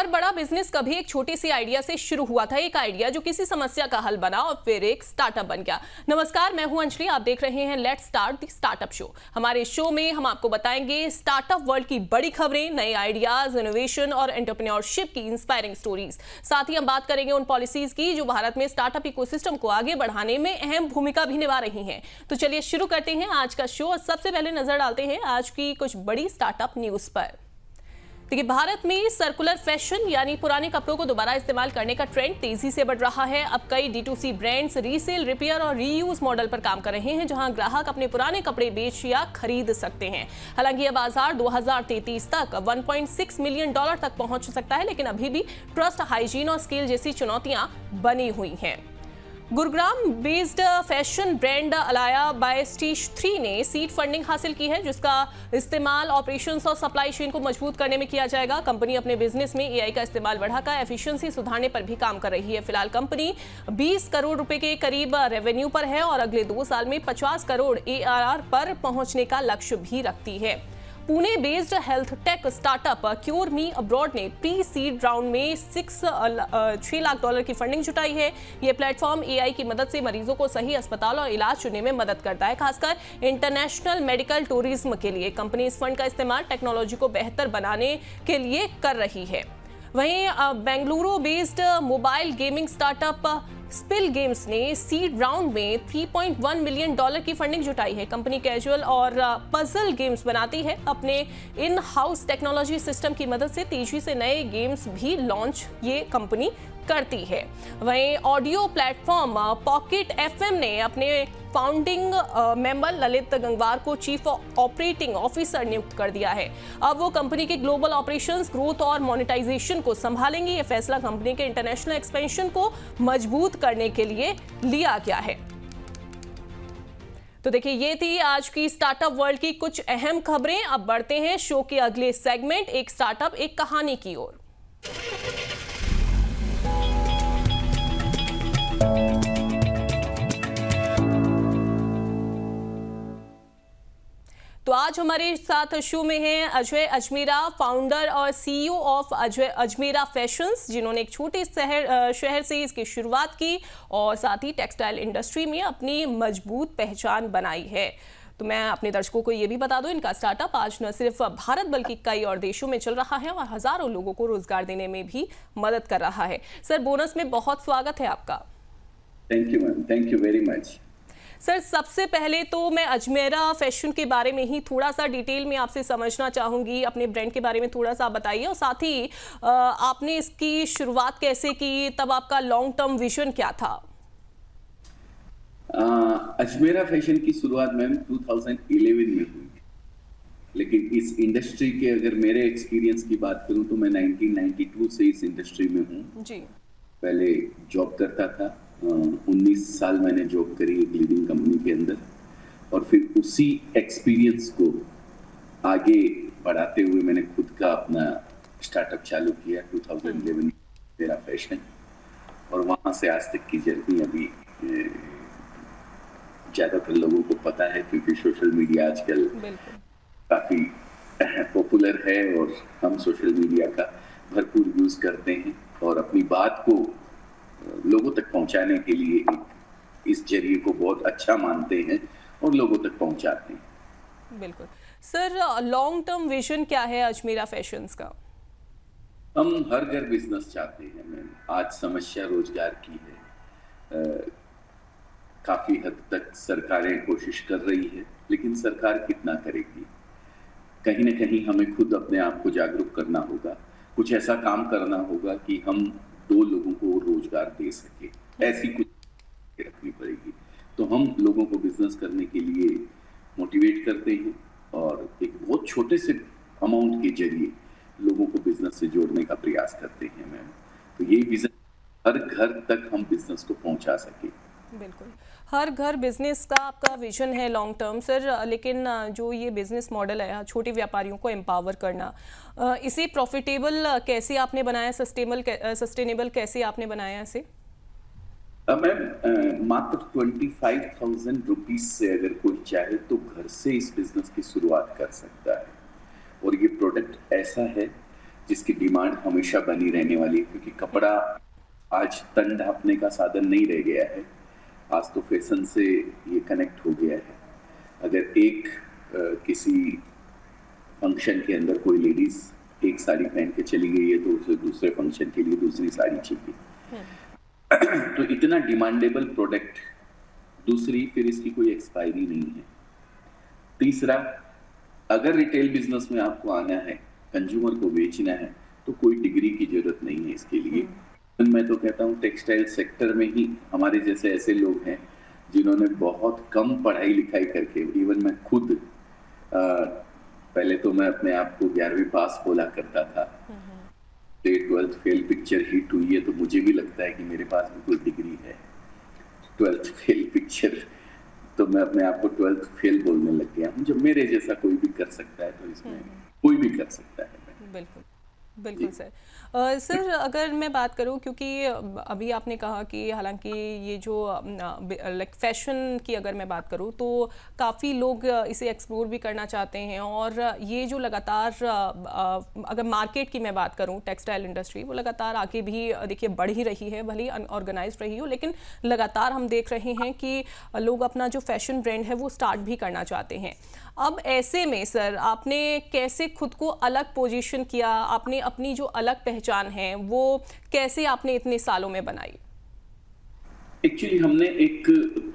हर बड़ा बिजनेस कभी एक छोटी सी आइडिया से शुरू हुआ था। एक आइडिया जो किसी समस्या का हल बना और फिर एक स्टार्टअप बन गया। नमस्कार, मैं हूं अंजलि, आप देख रहे हैं let's start the startup show. हमारे शो में हम आपको बताएंगे स्टार्टअप वर्ल्ड की बड़ी खबरें, नए आइडियाज, इनोवेशन और एंटरप्रेन्योरशिप की इंस्पायरिंग स्टोरीज। साथ ही हम बात करेंगे उन पॉलिसीज की जो भारत में स्टार्टअप इकोसिस्टम को आगे बढ़ाने में अहम भूमिका भी निभा रही हैं। तो चलिए शुरू करते हैं आज का शो और सबसे पहले नजर डालते हैं आज की कुछ बड़ी स्टार्टअप न्यूज पर। देखिए, भारत में सर्कुलर फैशन यानी पुराने कपड़ों को दोबारा इस्तेमाल करने का ट्रेंड तेजी से बढ़ रहा है। अब कई D2C ब्रांड्स रीसेल, रिपेयर और रीयूज मॉडल पर काम कर रहे हैं, जहां ग्राहक अपने पुराने कपड़े बेच या खरीद सकते हैं। हालांकि यह बाजार 2033 तक $1.6 मिलियन तक पहुंच सकता है, लेकिन अभी भी ट्रस्ट, हाइजीन और स्केल जैसी चुनौतियां बनी हुई हैं। Gurugram based fashion brand Alaya by stitch 3 ने सीड फंडिंग हासिल की है, जिसका इस्तेमाल ऑपरेशंस और सप्लाई चेन को मजबूत करने में किया जाएगा। कंपनी अपने बिजनेस में AI का इस्तेमाल बढ़ाकर एफिशिएंसी सुधारने पर भी काम कर रही है। फिलहाल कंपनी 20 करोड़ रुपए के करीब रेवेन्यू पर है और अगले 2 साल में 50 करोड़ ARR पर पहुंचने का लक्ष्य भी रखती है। Pune based health tech startup cure me abroad ने प्री सीड राउंड में $6 लाख की फंडिंग जुटाई है। यह प्लेटफॉर्म AI की मदद से मरीजों को सही अस्पताल और इलाज चुनने में मदद करता है, खासकर इंटरनेशनल मेडिकल टूरिज्म के लिए। कंपनी इस फंड का इस्तेमाल टेक्नोलॉजी को बेहतर बनाने के लिए कर रही है। वहीं Bengaluru based mobile gaming startup spill games ने सीड राउंड में $3.1 मिलियन की फंडिंग जुटाई है। कंपनी कैजुअल और पजल गेम्स बनाती है। अपने इन हाउस टेक्नोलॉजी सिस्टम की मदद से तेजी से नए गेम्स भी लॉन्च ये कंपनी करती है। वहीं ऑडियो प्लेटफॉर्म पॉकेट FM ने अपने फाउंडिंग मेंबर ललित गंगवार को चीफ ऑपरेटिंग ऑफिसर नियुक्त कर दिया है। अब वो कंपनी के ग्लोबल ऑपरेशंस, ग्रोथ और मोनेटाइजेशन को संभालेंगे। ये फैसला कंपनी के इंटरनेशनल एक्सपेंशन को मजबूत करने के लिए लिया गया है। तो देखिए, ये थी आज की स्टार्टअप वर्ल्ड की कुछ अहम खबरें। अब बढ़ते हैं शो के अगले सेगमेंट, एक स्टार्टअप एक कहानी की ओर। तो आज हमारे साथ शो में हैं अजय अजमेरा, फाउंडर और CEO ऑफ अजमेरा फैशंस, जिन्होंने एक छोटे शहर से इसकी शुरुआत की और साथ ही टेक्सटाइल इंडस्ट्री में अपनी मजबूत पहचान बनाई है। तो मैं अपने दर्शकों को ये भी बता दूं, इनका स्टार्टअप आज न सिर्फ भारत बल्कि कई और देशों में चल रहा है और हजारों लोगों को रोजगार देने में भी मदद कर रहा है। सर, बोनस में बहुत स्वागत है आपका। Thank you ma'am, thank you very much. Sir, सबसे पहले तो मैं अजमेरा फैशन के बारे में ही थोड़ा सा डिटेल में आपसे समझना चाहूँगी। अपने ब्रांड के बारे में थोड़ा सा बताइए और साथ ही आपने इसकी शुरुआत कैसे की, तब आपका लॉन्ग टर्म विजन क्या था? अजमेरा फैशन की शुरुआत मैम 2011 में हुई, लेकिन इस इंडस्ट्री के अगर मेरे एक्सपीरियंस की बात करूं तो मैं 1992 से इस इंडस्ट्री में हूं जी। पहले जॉब करता था, 19 साल मैंने जॉब करी एक लीडिंग कंपनी के अंदर और फिर उसी एक्सपीरियंस को आगे बढ़ाते हुए मैंने खुद का अपना स्टार्टअप चालू किया 2011 मेरा फैशन, और वहाँ से आज तक की जर्नी अभी ज़्यादातर लोगों को पता है क्योंकि सोशल मीडिया आजकल काफ़ी पॉपुलर है और हम सोशल मीडिया का भरपूर यूज़ करते हैं और अपनी बात को लोगों तक पहुंचाने के लिए इस जरिए को बहुत अच्छा मानते हैं और लोगों तक पहुंचाते हैं। बिल्कुल सर, लॉन्ग टर्म विजन क्या है अजमेरा फैशंस का? हम हर घर बिजनेस चाहते हैं मैम। आज समस्या रोजगार की है। काफी हद तक सरकारें कोशिश कर रही है, लेकिन सरकार कितना करेगी? कहीं ना कहीं हमें खुद अपने आप को जागरूक करना होगा, कुछ ऐसा काम करना होगा कि हम 2 लोगों को रोजगार दे सके, ऐसी कुछ रखनी पड़ेगी। तो हम लोगों को बिजनेस करने के लिए मोटिवेट करते हैं और एक बहुत छोटे से अमाउंट के जरिए लोगों को बिजनेस से जोड़ने का प्रयास करते हैं मैम। तो यही विजन, हर घर तक हम बिजनेस को पहुंचा सके। बिल्कुल, हर घर बिजनेस का आपका विजन है लॉन्ग टर्म सर, लेकिन जो ये बिजनेस मॉडल है छोटे व्यापारियों को एम्पावर करना, इसे प्रॉफिटेबल कैसे आपने बनाया, सस्टेनेबल कैसे आपने बनाया इसे? मैम मात्र 25,000 रुपीज से अगर कोई चाहे तो घर से इस बिजनेस की शुरुआत कर सकता है और ये प्रोडक्ट ऐसा है जिसकी डिमांड हमेशा बनी रहने वाली है, क्योंकि कपड़ा आज तन ढांपने का साधन नहीं रह गया है। आज तो फैशन से ये कनेक्ट हो गया है। अगर एक किसी फंक्शन के अंदर कोई लेडीज एक साड़ी पहन के चली गई है तो उसे दूसरे फंक्शन के लिए दूसरी साड़ी चाहिए। तो इतना डिमांडेबल प्रोडक्ट। दूसरी, फिर इसकी कोई एक्सपायरी नहीं है। तीसरा, अगर रिटेल बिजनेस में आपको आना है, कंज्यूमर को बेचना है, तो कोई डिग्री की जरूरत नहीं है इसके लिए। मैं तो कहता हूँ टेक्सटाइल सेक्टर में ही हमारे जैसे ऐसे लोग हैं जिन्होंने बहुत कम पढ़ाई लिखाई करके, इवन मैं खुद पहले तो मैं अपने आप को 11वीं पास बोला करता था, 12th फेल पिक्चर हिट हुई है तो मुझे भी लगता है कि मेरे पास भी कोई डिग्री है। 12th फेल पिक्चर, तो मैं अपने आप को 12th फेल बोलने लग गया हूँ। जब मेरे जैसा कोई भी कर सकता है तो इसमें कोई भी कर सकता है। बिल्कुल बिल्कुल सर। सर अगर मैं बात करूं, क्योंकि अभी आपने कहा कि हालांकि ये जो लाइक फैशन की अगर मैं बात करूं तो काफ़ी लोग इसे एक्सप्लोर भी करना चाहते हैं, और ये जो लगातार अगर मार्केट की मैं बात करूं, टेक्सटाइल इंडस्ट्री वो लगातार आगे भी देखिए बढ़ ही रही है, भले ही अनऑर्गेनाइज्ड रही हो, लेकिन लगातार हम देख रहे हैं कि लोग अपना जो फैशन ब्रांड है वो स्टार्ट भी करना चाहते हैं। अब ऐसे में सर आपने कैसे खुद को अलग पोजीशन किया, आपने अपनी जो अलग पहचान है वो कैसे आपने इतने सालों में बनाई? एक्चुअली हमने एक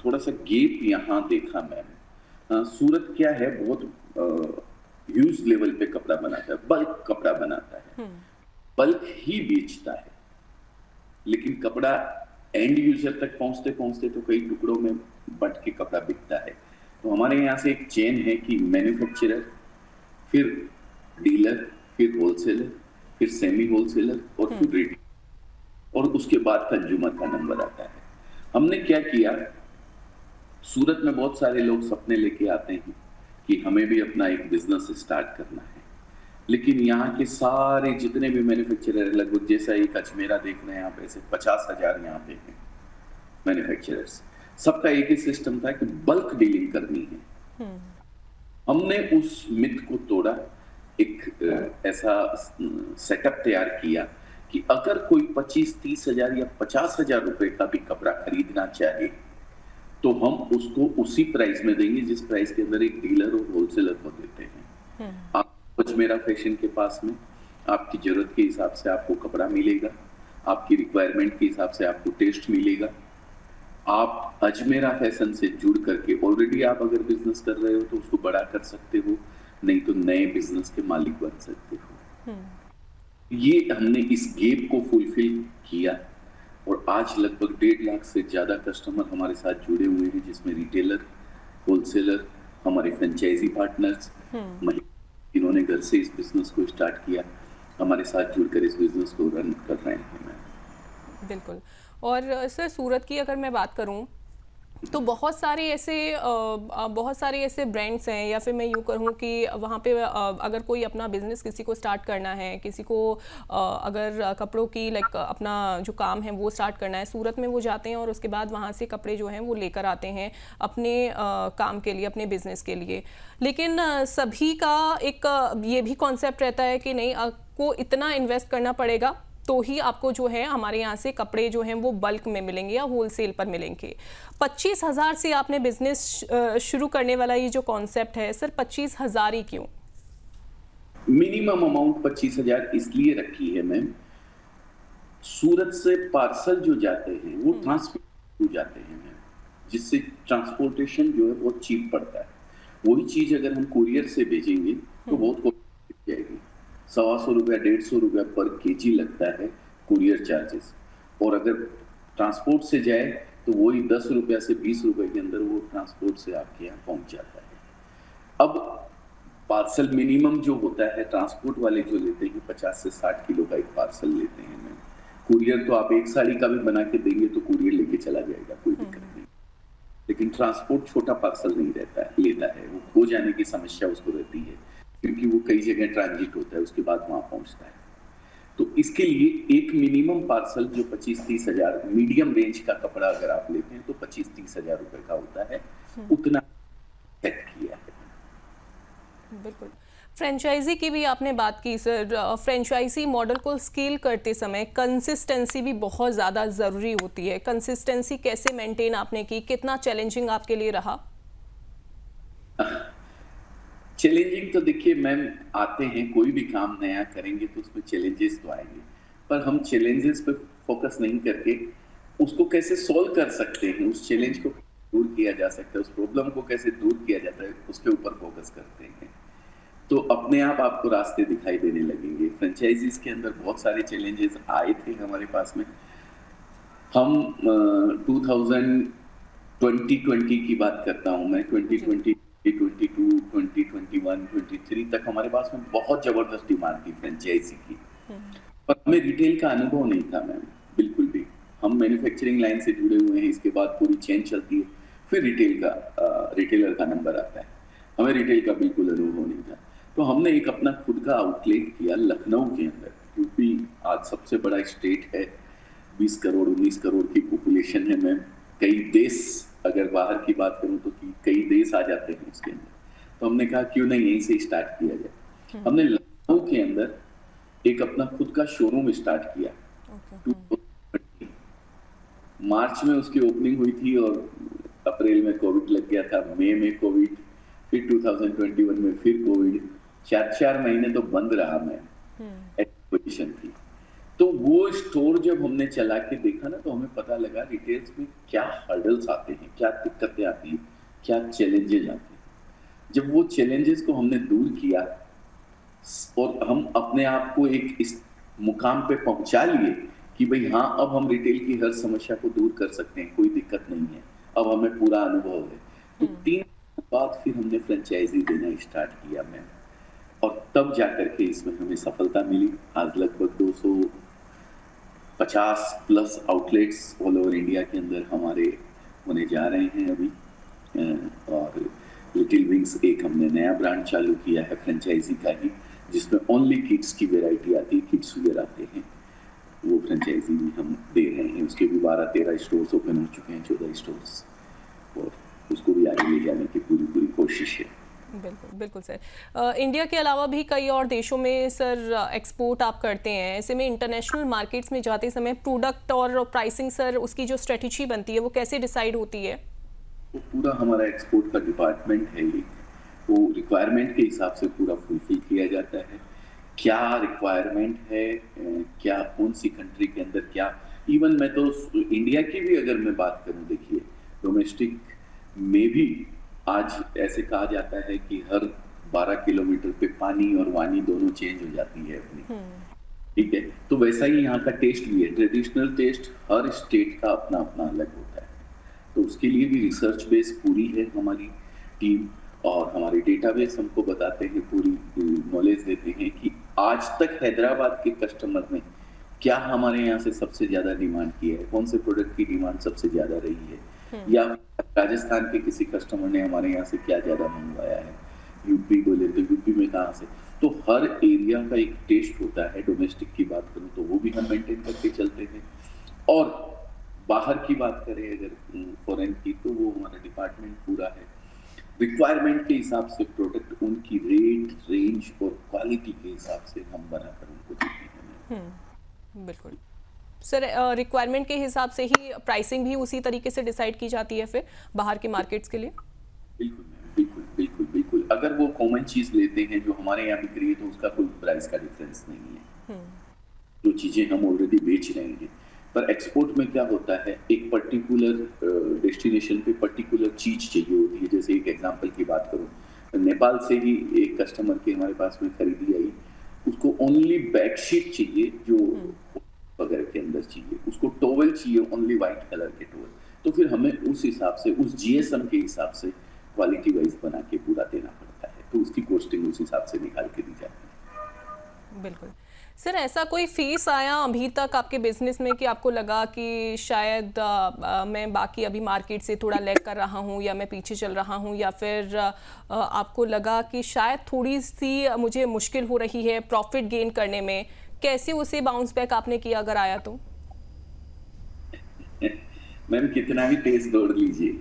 थोड़ा सा गैप यहाँ देखा मैम। सूरत क्या है, बहुत ह्यूज लेवल पे कपड़ा बनाता है, बल्क कपड़ा बनाता है, बल्क ही बेचता है, लेकिन कपड़ा एंड यूजर तक पहुंचते पहुंचते तो कई टुकड़ों में बंट के कपड़ा बिकता है। तो हमारे यहाँ से एक चेन है कि मैन्युफैक्चरर, फिर डीलर, फिर होलसेलर, फिर सेमी होलसेलर और फिर रिटेल, और उसके बाद कंज्यूमर का नंबर आता है। हमने क्या किया, सूरत में बहुत सारे लोग सपने लेके आते हैं कि हमें भी अपना एक बिजनेस स्टार्ट करना है, लेकिन यहाँ के सारे जितने भी मैन्युफैक्चरर, लगभग जैसा एक अजमेरा देख रहे हैं आप, ऐसे 50,000 यहाँ पे हैं मैन्युफैक्चरर्स। सबका एक ही सिस्टम था कि बल्क डीलिंग करनी है। हमने उस मिथ को तोड़ा, एक ऐसा सेटअप तैयार किया कि अगर कोई 25-30 हजार या 50,000 रुपए का भी कपड़ा खरीदना चाहे तो हम उसको उसी प्राइस में देंगे जिस प्राइस के अंदर एक डीलर और होलसेलर को देते हैं। आप अजमेरा फैशन के पास में आपकी जरूरत के हिसाब से आपको कपड़ा मिलेगा, आपकी रिक्वायरमेंट के हिसाब से आपको टेस्ट मिलेगा। आप अजमेरा फैशन से जुड़ करके, ऑलरेडी आप अगर बिजनेस कर रहे हो तो उसको बड़ा कर सकते हो, नहीं तो नए बिजनेस के मालिक बन सकते हो। ये हमने इस गैप को फुलफिल किया, और आज लगभग 1.5 लाख से ज्यादा कस्टमर हमारे साथ जुड़े हुए हैं, जिसमें रिटेलर, होलसेलर, हमारे फ्रेंचाइजी पार्टनर्स, जिन्होंने घर से इस बिजनेस को स्टार्ट किया, हमारे साथ जुड़कर इस बिजनेस को रन कर रहे हैं। बिल्कुल। और सर सूरत की अगर मैं बात करूं तो बहुत सारे ऐसे ब्रांड्स हैं, या फिर मैं यूँ कहूँ कि वहाँ पे अगर कोई अपना बिजनेस किसी को स्टार्ट करना है, किसी को अगर कपड़ों की लाइक अपना जो काम है वो स्टार्ट करना है, सूरत में वो जाते हैं और उसके बाद वहाँ से कपड़े जो हैं वो लेकर आते हैं अपने काम के लिए, अपने बिजनेस के लिए। लेकिन सभी का एक ये भी कॉन्सेप्ट रहता है कि नहीं, आपको इतना इन्वेस्ट करना पड़ेगा तो ही आपको जो है हमारे यहाँ से कपड़े जो हैं वो बल्क में मिलेंगे या होलसेल पर मिलेंगे। 25,000 से आपने बिजनेस शुरू करने वाला ये जो कॉन्सेप्ट है सर, 25,000 ही क्यों? मिनिमम अमाउंट 25,000 इसलिए रखी है मैम, सूरत से पार्सल जो जाते हैं वो ट्रांसपोर्ट हो जाते हैं मैम, जिससे ट्रांसपोर्टेशन जो है बहुत चीप पड़ता है। वही चीज अगर हम कुरियर से भेजेंगे तो बहुत कॉस्ट जाएगी, 125 रुपया 150 रुपया पर केजी लगता है कुरियर चार्जेस, और अगर ट्रांसपोर्ट से जाए तो वही 10 रुपया से 20 रुपए के अंदर वो ट्रांसपोर्ट से आपके यहाँ पहुंच जाता है। अब पार्सल मिनिमम जो होता है, ट्रांसपोर्ट वाले जो लेते हैं 50 से 60 किलो का एक पार्सल लेते हैं मैम। कुरियर तो आप एक साड़ी का भी बना के देंगे तो कुरियर लेके चला जाएगा, कोई दिक्कत नहीं, लेकिन ट्रांसपोर्ट छोटा पार्सल नहीं लेता है, वो खो जाने की समस्या उसको रहती है, क्योंकि वो कई जगह ट्रांजिट होता है, उसके बाद वहां पहुंचता है। तो इसके लिए एक मिनिमम पार्सल जो 25-30 हजार, मीडियम रेंज का कपड़ा अगर आप लेते हैं तो 25-30 हजार रुपए का होता है, उतना सेट किया है। बिल्कुल। फ्रेंचाइजी की भी आपने बात की सर। फ्रेंचाइजी मॉडल को स्केल करते समय कंसिस्टेंसी भी बहुत ज़्यादा ज़रूरी होती है। कंसिस्टेंसी कैसे मेंटेन आपने की, कितना चैलेंजिंग आपके लिए रहा? चैलेंजिंग तो देखिए मैम, आते हैं कोई भी काम नया करेंगे तो उसमें चैलेंजेस तो आएंगे, पर हम चैलेंजेस पे फोकस नहीं करके उसको कैसे सॉल्व कर सकते हैं, उस चैलेंज को दूर किया जा सकता है, उस प्रॉब्लम को कैसे दूर किया जाता है, उसके ऊपर फोकस करते हैं तो अपने आप आपको रास्ते दिखाई देने लगेंगे। फ्रेंचाइजीज के अंदर बहुत सारे चैलेंजेस आए थे हमारे पास में। हम 2020 की बात करता हूं मैं, 2020, 2022, 2021, 23 तक हमारे पास में बहुत जबरदस्त डिमांड थी फ्रेंचाइजी की, पर हमें रिटेल का अनुभव नहीं था मैम, बिल्कुल भी। हम मैन्युफैक्चरिंग लाइन से जुड़े हुए हैं, इसके बाद पूरी चेन चलती है, फिर रिटेलर का नंबर आता है। हमें रिटेल का बिल्कुल अनुभव नहीं था, तो हमने एक अपना खुद का आउटलेट किया लखनऊ के अंदर, क्योंकि आज सबसे बड़ा स्टेट है, 20 करोड़ 19 करोड़ की पॉपुलेशन है मैम। कई देश, अगर बाहर की बात करूं तो कई देश आ जाते हैं उसके अंदर, तो हमने कहा क्यों नहीं यहीं से स्टार्ट किया जाए। हमने लखनऊ के अंदर एक अपना खुद का शोरूम स्टार्ट किया। 2020 मार्च में उसकी ओपनिंग हुई थी और अप्रैल में कोविड लग गया था, मई में कोविड, फिर 2021 में फिर कोविड, 4 महीने तो बंद रहा मैं, पोजीशन थी। तो वो स्टोर जब हमने चला के देखा ना, तो हमें पता लगा रिटेल्स में क्या हर्डल्स आते हैं, क्या दिक्कतें आती हैं, क्या चैलेंजेस आते हैं। जब वो चैलेंजेस को हमने दूर किया और हम अपने आप को एक इस मुकाम पे पहुंचा लिए कि भाई हाँ, अब हम रिटेल की हर समस्या को दूर कर सकते हैं, कोई दिक्कत नहीं है, अब हमें पूरा अनुभव है, तो 3 बाद फिर हमने फ्रेंचाइजी देना स्टार्ट किया मैम, और तब जाकर के इसमें हमें सफलता मिली। आज लगभग 250 plus outlets all over India के अंदर हमारे होने जा रहे हैं अभी। और लिटिल विंग्स एक हमने नया ब्रांड चालू किया है फ्रेंचाइजी का ही, जिसमें ओनली किड्स की वेराइटी आती है, किड्स वेयर आते हैं, वो फ्रेंचाइजी भी हम दे रहे हैं। उसके भी 12-13 स्टोर्स ओपन हो चुके हैं, 14 स्टोर्स, और उसको भी आगे ले जाने की पूरी कोशिश है। बिल्कुल बिल्कुल सर। इंडिया के अलावा भी कई और देशों में सर एक्सपोर्ट आप करते हैं, ऐसे में इंटरनेशनल मार्केट्स में जाते समय प्रोडक्ट और प्राइसिंग सर, उसकी जो स्ट्रेटजी बनती है वो कैसे डिसाइड होती है? तो पूरा हमारा एक्सपोर्ट का डिपार्टमेंट है, वो रिक्वायरमेंट के हिसाब से पूरा फुलफिल किया जाता है। क्या रिक्वायरमेंट है, क्या कौन सी कंट्री के अंदर क्या, इवन मैं तो इंडिया की भी अगर मैं बात करूं, देखिए डोमेस्टिक में भी आज ऐसे कहा जाता है कि हर 12 किलोमीटर पे पानी और वानी दोनों चेंज हो जाती है अपनी, ठीक है, तो वैसा ही यहाँ का टेस्ट भी है। ट्रेडिशनल टेस्ट हर स्टेट का अपना अपना अलग होता है, तो उसके लिए भी रिसर्च बेस पूरी है हमारी टीम, और हमारे डेटाबेस हमको बताते हैं, पूरी नॉलेज देते हैं कि आज तक हैदराबाद के कस्टमर ने क्या हमारे यहाँ से सबसे ज्यादा डिमांड किया है, कौन से प्रोडक्ट की डिमांड सबसे ज्यादा रही है, या राजस्थान के किसी कस्टमर ने हमारे यहाँ से क्या ज्यादा मंगवाया है, यूपी बोले तो यूपी में कहाँ से। तो हर एरिया का एक टेस्ट होता है। डोमेस्टिक की बात करूँ तो वो भी हम मेंटेन करके चलते हैं, और बाहर की बात करें अगर फॉरेन की, तो वो हमारा डिपार्टमेंट पूरा है। रिक्वायरमेंट के हिसाब से प्रोडक्ट, उनकी रेट, रेंज और क्वालिटी के हिसाब से हम बनाकर उनको देते हैं। बिल्कुल सर, रिक्वायरमेंट के हिसाब से ही प्राइसिंग भी उसी तरीके से डिसाइड की जाती है फिर बाहर की मार्केट्स के लिए? बिल्कुल बिल्कुल बिल्कुल बिल्कुल। अगर वो कॉमन चीज लेते हैं जो हमारे यहाँ बिक रही है, तो उसका कोई प्राइस का डिफरेंस नहीं है, जो चीजें हम ऑलरेडी बेच रहे हैं। पर एक्सपोर्ट में क्या होता है, एक पर्टिकुलर डेस्टिनेशन पे पर्टिकुलर चीज चाहिए होती है। जैसे एक एग्जांपल की बात करूं, नेपाल से ही एक कस्टमर के हमारे पास में खरीदी आई, उसको ओनली बेडशीट चाहिए जो वगैरह के अंदर चाहिए, उसको टॉवल चाहिए ओनली वाइट कलर के टॉवल, तो फिर हमें उस हिसाब से, उस जीएसएम के हिसाब से क्वालिटी वाइज बना के पूरा देना पड़ता है, तो उसकी कॉस्टिंग उस हिसाब से निकाल के दी जाती है। बिल्कुल सर, ऐसा कोई फेस आया अभी तक आपके बिजनेस में कि आपको लगा कि शायद मैं बाकी अभी मार्केट से थोड़ा लैग कर रहा हूँ, या मैं पीछे चल रहा हूँ, या फिर आपको लगा कि शायद थोड़ी सी मुझे मुश्किल हो रही है प्रॉफिट गेन करने में, कैसे उसे बाउंस बैक आपने किया अगर आया तो? मैम, कितना भी तेज दौड़ लीजिए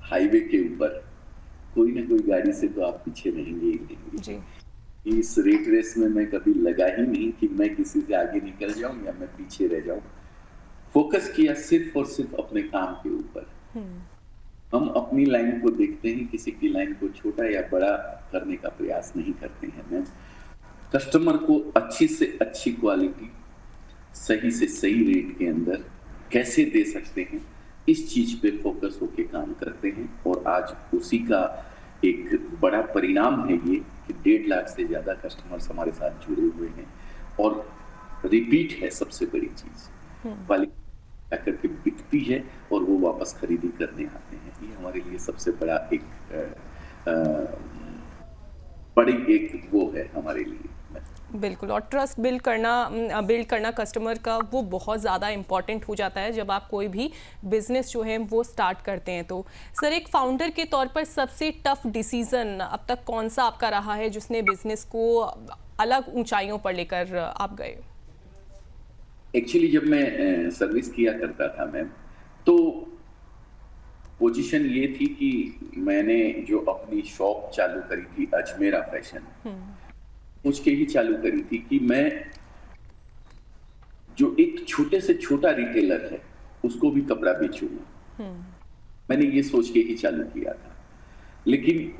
हाईवे के ऊपर, कोई ना कोई गाड़ी से तो आप पीछे रहेंगे ही रहेंगे। इस रेट रेस में मैं कभी लगा ही नहीं कि मैं किसी से आगे निकल जाऊं या मैं पीछे रह जाऊं। फोकस किया सिर्फ और सिर्फ अपने काम के ऊपर। हम अपनी लाइन को देखते हैं, किसी की लाइन को छोटा या बड़ा करने का प्रयास नहीं करते हैं। मैं कस्टमर को अच्छी से अच्छी क्वालिटी सही से सही रेट के अंदर कैसे दे सकते हैं, इस चीज पे फोकस होके काम करते हैं। और आज उसी का एक बड़ा परिणाम है ये कि 1.5 लाख से ज्यादा कस्टमर्स हमारे साथ जुड़े हुए हैं और रिपीट है सबसे बड़ी चीज। क्वालिटी आकर के बिकती है और वो वापस खरीदी करने आते हैं। ये हमारे लिए सबसे बड़ा बड़ी एक वो है हमारे लिए। बिल्कुल, और ट्रस्ट बिल्ड करना कस्टमर का वो बहुत ज़्यादा इम्पॉर्टेंट हो जाता है जब आप कोई भी बिजनेस जो है वो स्टार्ट करते हैं। तो सर, एक फाउंडर के तौर पर सबसे टफ डिसीजन अब तक कौन सा आपका रहा है जिसने बिजनेस को अलग ऊंचाइयों पर लेकर आप गए? एक्चुअली जब मैं सर्विस किया करता था मैम, तो पोजीशन ये थी कि मैंने जो अपनी शॉप चालू करी थी अजमेरा फैशन, सोच के ही चालू करी थी कि मैं जो एक छोटे से छोटा रिटेलर है उसको भी कपड़ा बेचूंगा। मैंने ये सोच के ही चालू किया था। लेकिन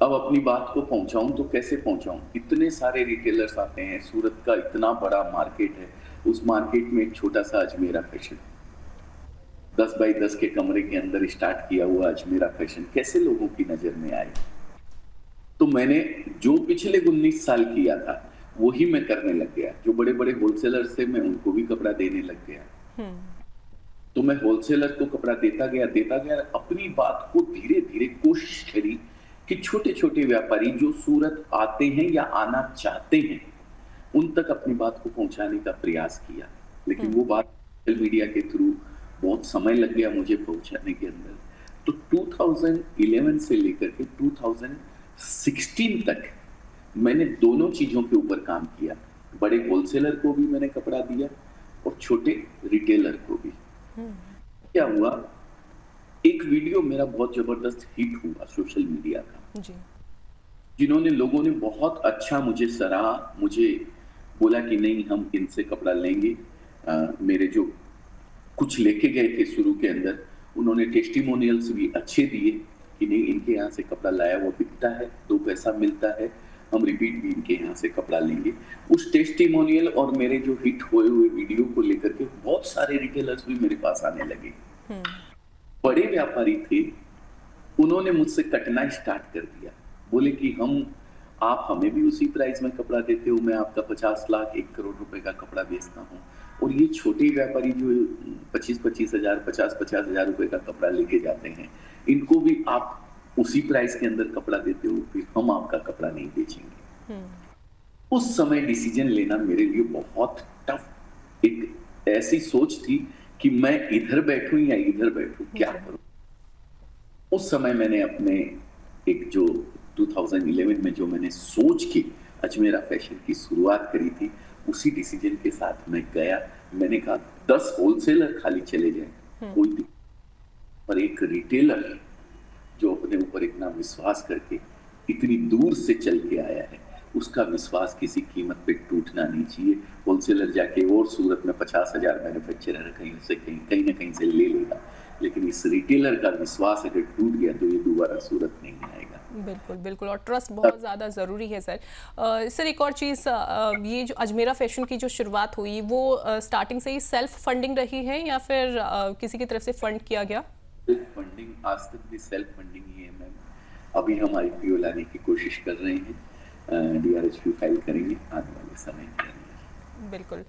अब अपनी बात को पहुंचाऊं तो कैसे पहुंचाऊं? इतने सारे रिटेलर्स आते हैं, सूरत का इतना बड़ा मार्केट है, उस मार्केट में एक छोटा सा अजमेरा फैशन, 10 बाई 10 के कमरे के अंदर स्टार्ट किया हुआ अजमेरा फैशन कैसे लोगों की नजर में आए? तो मैंने जो पिछले 19 साल किया था वही मैं करने लग गया। जो बड़े बड़े होलसेलर्स थे मैं उनको भी कपड़ा देने लग गया। तो मैं होलसेलर को कपड़ा देता गया। अपनी बात को धीरे धीरे कोशिश करी कि छोटे छोटे व्यापारी जो सूरत आते हैं या आना चाहते हैं उन तक अपनी बात को पहुंचाने का प्रयास किया। लेकिन वो बात सोशल मीडिया के थ्रू बहुत समय लग गया मुझे पहुंचाने के अंदर। तो 2011 से लेकर के 2016 तक मैंने दोनों चीजों के ऊपर काम किया। बड़े होलसेलर को भी मैंने कपड़ा दिया और छोटे रिटेलर को भी। क्या हुआ, एक वीडियो मेरा बहुत जबरदस्त हिट हुआ सोशल मीडिया का जी। जिन्होंने लोगों ने बहुत अच्छा मुझे सराहा, मुझे बोला कि नहीं हम इनसे कपड़ा लेंगे। मेरे जो कुछ लेके गए थे शुरू के अंदर, उन्होंने टेस्टिमोनियल्स भी अच्छे दिए कि नहीं इनके यहाँ से कपड़ा लाया वो बिकता है, 2 पैसा मिलता है, हम रिपीट भी इनके यहाँ से कपड़ा लेंगे। उस टेस्टिमोनियल और मेरे जो हिट हुए हुए वीडियो को लेकर के बहुत सारे रिटेलर्स भी मेरे पास आने लगे। बड़े व्यापारी थे, उन्होंने मुझसे कटना स्टार्ट कर दिया। बोले कि आप हमें भी उसी प्राइस में कपड़ा देते हो, मैं आपका 50 लाख 1 करोड़ रुपए का कपड़ा बेचता हूँ, और ये छोटे व्यापारी जो 25-25 हजार 50-50 हजार रुपए का कपड़ा लेके जाते हैं, इनको भी आप उसी प्राइस के अंदर कपड़ा देते हो, फिर हम आपका कपड़ा नहीं बेचेंगे। उस समय डिसीजन लेना मेरे लिए बहुत टफ, एक ऐसी सोच थी कि मैं इधर बैठूं या इधर बैठूं, क्या करूं। उस समय मैंने अपने एक जो 2011 में जो मैंने सोच के अजमेरा फैशन की शुरुआत करी थी, उसी डिसीजन के साथ मैं गया। मैंने कहा 10 होलसेलर खाली चले जाए कोई दिक्कत, पर एक रिटेलर जो अपने ऊपर इतना विश्वास करके इतनी दूर से चल के आया है, उसका विश्वास किसी कीमत पे टूटना नहीं चाहिए। होलसेलर जाके और सूरत में 50,000 मैन्युफैक्चरर कहीं ना कहीं से ले लेगा, लेकिन इस रिटेलर का विश्वास अगर टूट गया तो ये दोबारा सूरत नहीं आएगा। बिल्कुल बिल्कुल, और ट्रस्ट बहुत ज़्यादा ज़रूरी है सर। सर, एक और चीज़, ये जो अजमेरा फैशन की जो शुरुआत हुई वो स्टार्टिंग से ही सेल्फ फंडिंग रही है या फिर किसी की तरफ से फंड किया गया? सेल्फ फंडिंग, आज तक भी सेल्फ फंडिंग ही है मैम। अभी हम IPO लाने की कोशिश कर रहे हैं, DRHP फाइल करेंगे आने वाले समय में। बिल्कुल।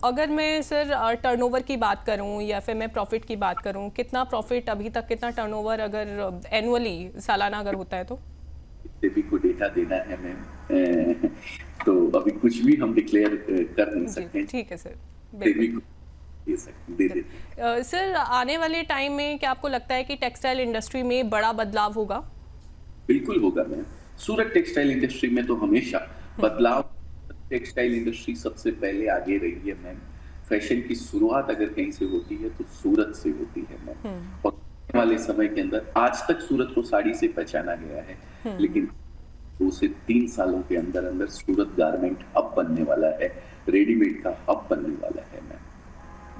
अगर मैं सर टर्नओवर की बात करूं या फिर मैं प्रॉफिट की बात करूं, कितना प्रॉफिट अभी तक, कितना टर्नओवर अगर एनुअली सालाना अगर होता है तो? सेबी को डेटा देना है मैम, तो अभी कुछ भी हम डिक्लेयर कर नहीं सकते। ठीक है सर, सेबी को दे देते। सर, आने वाले टाइम में क्या आपको लगता है कि टेक्सटाइल इंडस्ट्री में बड़ा बदलाव होगा? बिल्कुल होगा मैम। सूरत टेक्सटाइल इंडस्ट्री में तो हमेशा बदलाव, टेक्सटाइल इंडस्ट्री सबसे पहले आगे रही है मैम। फैशन की शुरुआत अगर कहीं से होती है तो सूरत से होती है मैम। और आने वाले समय के अंदर, आज तक सूरत को साड़ी से पहचाना गया है, लेकिन 2 से 3 सालों के अंदर अंदर सूरत गारमेंट हब बनने वाला है, रेडीमेड का हब बनने वाला है मैम।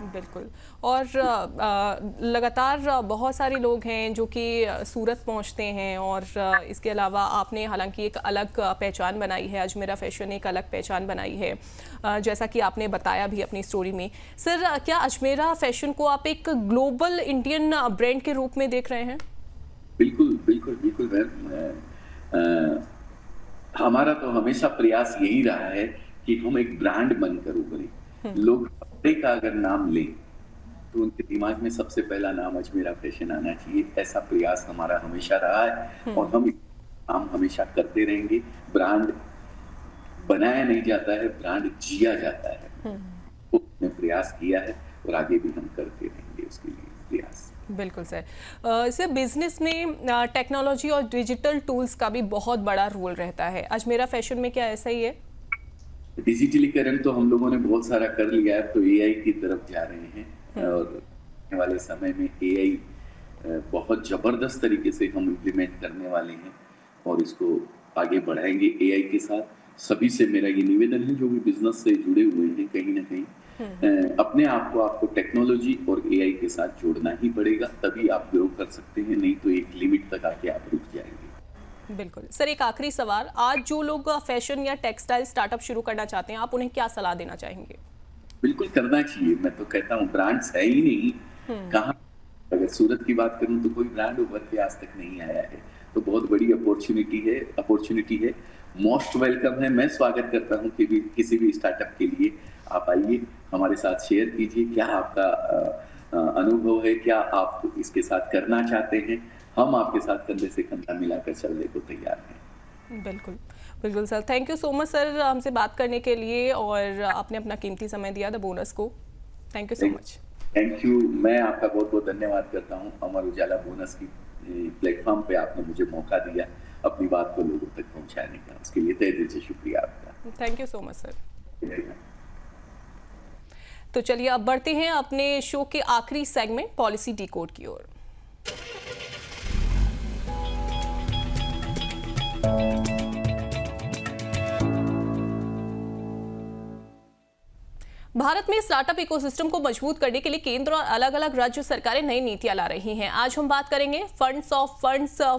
बिल्कुल। और लगातार बहुत सारे लोग हैं जो कि सूरत पहुंचते हैं, और इसके अलावा आपने हालांकि एक अलग पहचान बनाई है, अजमेरा फैशन एक अलग पहचान बनाई है, जैसा कि आपने बताया भी अपनी स्टोरी में। सर, क्या अजमेरा फैशन को आप एक ग्लोबल इंडियन ब्रांड के रूप में देख रहे हैं? बिल्कुल बिल्कुल बिल्कुल मैम। हमारा तो हमेशा प्रयास यही रहा है कि हम एक ब्रांड बनकर उभरें। लोग कपड़े का अगर नाम लें तो उनके दिमाग में सबसे पहला नाम अजमेरा फैशन आना चाहिए। ऐसा प्रयास हमारा हमेशा रहा है और हम काम हमेशा करते रहेंगे। ब्रांड बनाया नहीं जाता है, ब्रांड जिया जाता है। तो हमने प्रयास किया है और आगे भी हम करते रहेंगे उसके लिए प्रयास। बिल्कुल सर। सर, बिजनेस में टेक्नोलॉजी और डिजिटल टूल्स का भी बहुत बड़ा रोल रहता है। अजमेरा फैशन में क्या ऐसा ही है? डिजिटलीकरण तो हम लोगों ने बहुत सारा कर लिया है, तो एआई की तरफ जा रहे हैं और आने वाले समय में एआई बहुत जबरदस्त तरीके से हम इम्प्लीमेंट करने वाले हैं और इसको आगे बढ़ाएंगे एआई के साथ। सभी से मेरा ये निवेदन है जो भी बिजनेस से जुड़े हुए हैं, कहीं ना कहीं अपने आप को आपको टेक्नोलॉजी और एआई के साथ जोड़ना ही पड़ेगा, तभी आप ग्रो कर सकते हैं। नहीं तो एक लिमिट तक आके आप रुक जाएंगे। बिल्कुल सर, एक आखिरी सवाल, आज जो लोग फैशन या टेक्सटाइल स्टार्टअप शुरू करना चाहते हैं, आप उन्हें क्या सलाह देना चाहेंगे? बिल्कुल करना चाहिए। मैं तो कहता हूँ ब्रांड्स है ही नहीं कहाँ। अगर सूरत की बात करूँ तो कोई ब्रांड उभर के आज तक नहीं आया है, तो बहुत बड़ी अपॉर्चुनिटी है। मोस्ट वेलकम है। मैं स्वागत करता हूँ कि भी किसी भी स्टार्टअप के लिए आप आइए, हमारे साथ शेयर कीजिए क्या आपका अनुभव है, क्या आप इसके साथ करना चाहते हैं। हम आपके साथ कंधे से कंधा मिलाकर चलने को तैयार हैं। बिल्कुल बिल्कुल sir, thank you so much sir हमसे बात करने के लिए, और आपने अपना कीमती समय दिया द बोनस को। Thank you so much. Thank you. मैं आपका बहुत बहुत धन्यवाद करता हूँ। अमर उजाला बोनस की प्लेटफॉर्म पे आपने मुझे मौका दिया अपनी बात को लोगों तक पहुंचाने का, उसके लिए तहे दिल से शुक्रिया आपका। Thank you so much sir. तो चलिए अब बढ़ते हैं अपने शो के आखिरी सेगमेंट पॉलिसी डिकोड की ओर। भारत में स्टार्टअप इकोसिस्टम को मजबूत करने के लिए केंद्र और अलग अलग राज्य सरकारें नई नीतियां ला रही हैं। आज हम बात करेंगे फंड्स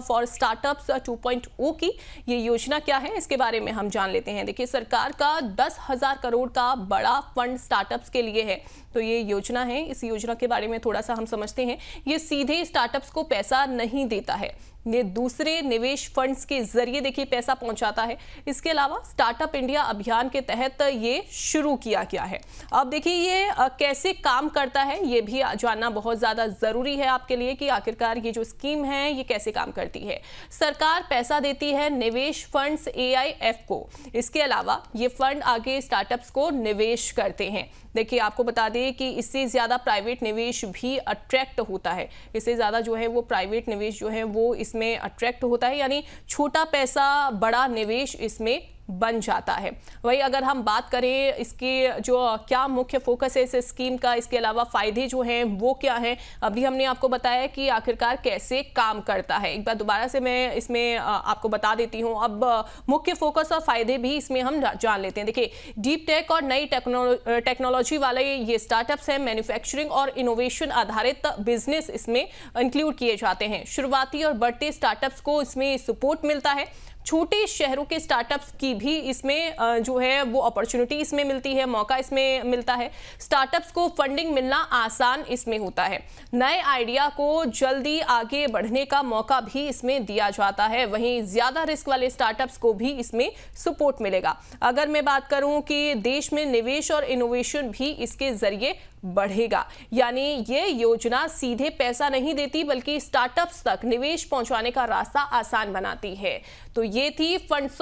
फॉर स्टार्टअप्स 2.0 की। ये योजना क्या है, इसके बारे में हम जान लेते हैं। देखिए, सरकार का 10,000 करोड़ का बड़ा फंड स्टार्टअप्स के लिए है। तो ये योजना है, इस योजना के बारे में थोड़ा सा हम समझते हैं। ये सीधे स्टार्टअप्स को पैसा नहीं देता है, ये दूसरे निवेश फंड्स के जरिए देखिए पैसा पहुंचाता है। इसके अलावा स्टार्टअप इंडिया अभियान के तहत ये शुरू किया गया है। अब देखिए ये कैसे काम करता है, ये भी जानना बहुत ज़्यादा ज़रूरी है आपके लिए कि आखिरकार ये जो स्कीम है ये कैसे काम करती है। सरकार पैसा देती है निवेश फंड्स AIF को। इसके अलावा ये फंड आगे स्टार्टअप्स को निवेश करते हैं। देखिए, आपको बता दें कि इससे ज़्यादा प्राइवेट निवेश भी अट्रैक्ट होता है। इससे ज़्यादा जो है वो प्राइवेट निवेश जो है वो इसमें अट्रैक्ट होता है, यानी छोटा पैसा बड़ा निवेश इसमें बन जाता है। वही अगर हम बात करें इसके जो क्या मुख्य फोकस है इस स्कीम का, इसके अलावा फ़ायदे जो हैं वो क्या हैं, अभी हमने आपको बताया कि आखिरकार कैसे काम करता है। एक बार दोबारा से मैं इसमें आपको बता देती हूँ। अब मुख्य फोकस और फ़ायदे भी इसमें हम जान लेते हैं। देखिए, डीप टेक और नई टेक्नोलॉजी वाले ये स्टार्टअप्स हैं। मैन्युफैक्चरिंग और इनोवेशन आधारित बिजनेस इसमें इंक्लूड किए जाते हैं। शुरुआती और बढ़ते स्टार्टअप्स को इसमें सपोर्ट मिलता है। छोटे शहरों के स्टार्टअप्स की भी इसमें जो है वो अपॉर्चुनिटी इसमें मिलती है, मौका इसमें मिलता है। स्टार्टअप्स को फंडिंग मिलना आसान इसमें होता है। नए आइडिया को जल्दी आगे बढ़ने का मौका भी इसमें दिया जाता है। वहीं ज़्यादा रिस्क वाले स्टार्टअप्स को भी इसमें सपोर्ट मिलेगा। अगर मैं बात करूं कि देश में निवेश और इनोवेशन भी इसके जरिए बढ़ेगा, यानी ये योजना सीधे पैसा नहीं देती बल्कि स्टार्टअप्स तक निवेश पहुंचाने का रास्ता आसान बनाती है। तो ये थी फंड्स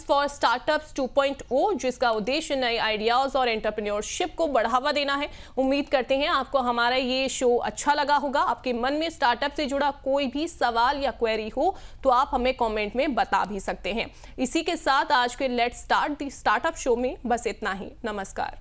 फॉर स्टार्टअप्स 2.0, जिसका उद्देश्य नए आइडियाज और एंटरप्रेन्योरशिप को बढ़ावा देना है। उम्मीद करते हैं आपको हमारा ये शो अच्छा लगा होगा। आपके मन में स्टार्टअप से जुड़ा कोई भी सवाल या क्वेरी हो तो आप हमें कमेंट में बता भी सकते हैं। इसी के साथ आज के let's start the startup show में बस इतना ही। नमस्कार।